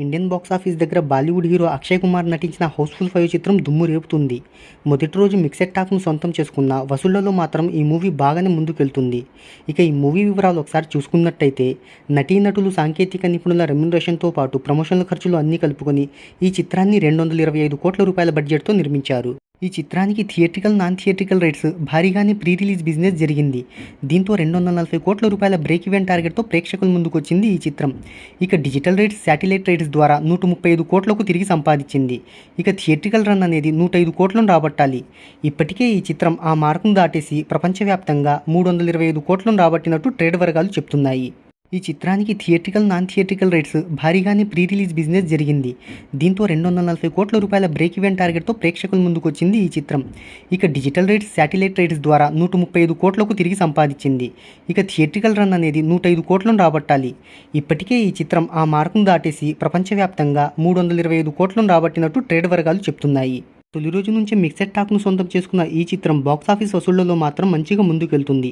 Indian box office దగ్గర Bollywood hero Akshay Kumar నటించిన Housefull 5 చిత్రం దుమ్ము రేపుతుంది. మొదటి రోజు మిక్సెడ్ టాక్ను సొంతం చేసుకున్న వసూళ్లలో మాత్రం ఈ మూవీ బాగానే ముందుకెళ్తుంది. ఇక ఈ మూవీ వివరాలు ఒకసారి చూసుకున్నట్టయితే నటీనటులు, సాంకేతిక నిపుణుల రెమ్యునరేషన్తో పాటు ప్రమోషన్ల ఖర్చులు అన్నీ కలుపుకొని ఈ చిత్రాన్ని 225 కోట్ల రూపాయల బడ్జెట్తో నిర్మించారు. ఈ చిత్రానికి థియేట్రికల్, నాన్ థియేట్రికల్ రైట్స్ భారీగానే ప్రీ రిలీజ్ బిజినెస్ జరిగింది. దీంతో 240 కోట్ల రూపాయల బ్రేక్ ఈవెన్ టార్గెట్తో ప్రేక్షకుల ముందుకొచ్చింది ఈ చిత్రం. ఇక డిజిటల్ రైట్స్, శాటిలైట్ రైట్స్ ద్వారా 135 కోట్లకు తిరిగి సంపాదించింది. ఇక థియేట్రికల్ రన్ అనేది 105 కోట్లను రాబట్టాలి. ఇప్పటికే ఈ చిత్రం ఆ మార్కును దాటేసి ప్రపంచవ్యాప్తంగా 325 కోట్లను రాబట్టినట్టు ట్రేడ్ వర్గాలు చెప్తున్నాయి. ఈ చిత్రానికి థియేట్రికల్, నాన్ థియేట్రికల్ రైట్స్ భారీగానే ప్రీ రిలీజ్ బిజినెస్ జరిగింది. దీంతో 240 కోట్ల రూపాయల బ్రేక్ ఈవెన్ టార్గెట్తో ప్రేక్షకుల ముందుకొచ్చింది ఈ చిత్రం. ఇక డిజిటల్ రైట్స్, శాటిలైట్ రైట్స్ ద్వారా 135 కోట్లకు తిరిగి సంపాదించింది. ఇక థియేట్రికల్ రన్ అనేది 105 కోట్లను రాబట్టాలి. ఇప్పటికే ఈ చిత్రం ఆ మార్కును దాటేసి ప్రపంచవ్యాప్తంగా 325 కోట్లను రాబట్టినట్టు ట్రేడ్ వర్గాలు చెప్తున్నాయి. తొలి రోజు నుంచే మిక్సెడ్ టాక్ను సొంతం చేసుకున్న ఈ చిత్రం బాక్సాఫీస్ వసూళ్లలో మాత్రం మంచిగా ముందుకెళ్తుంది.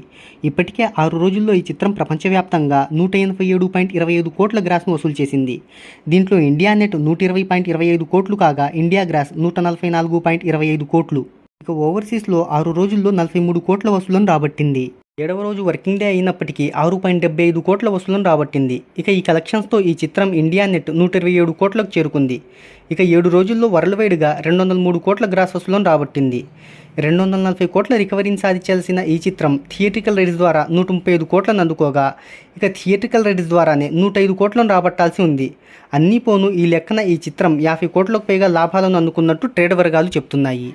ఇప్పటికే 6 రోజుల్లో ఈ చిత్రం ప్రపంచవ్యాప్తంగా 187.25 కోట్ల గ్రాస్ను వసూలు చేసింది. దీంట్లో ఇండియా నెట్ 120.25 కోట్లు కాగా ఇండియా గ్రాస్ 144.25 కోట్లు. ఇక ఓవర్సీస్లో 6 రోజుల్లో 43 కోట్ల వసూలను రాబట్టింది. 7వ రోజు వర్కింగ్ డే అయినప్పటికీ 6.75 కోట్ల వసూలను రాబట్టింది. ఇక ఈ కలెక్షన్స్తో ఈ చిత్రం ఇండియా నెట్ 127 కోట్లకు చేరుకుంది. ఇక 7 రోజుల్లో వరల్డ్ వైడ్గా 203 కోట్ల గ్రాస్ వసూలను రాబట్టింది. 240 కోట్ల రికవరీని సాధించాల్సిన ఈ చిత్రం థియేట్రికల్ రైట్స్ ద్వారా 135 కోట్లను అందుకోగా ఇక థియేట్రికల్ రైట్స్ ద్వారానే 105 కోట్లను రాబట్టాల్సి ఉంది. అన్నీ పోను ఈ లెక్కన ఈ చిత్రం 50 కోట్లకు పైగా లాభాలను అందుకున్నట్టు ట్రేడ్ వర్గాలు చెప్తున్నాయి.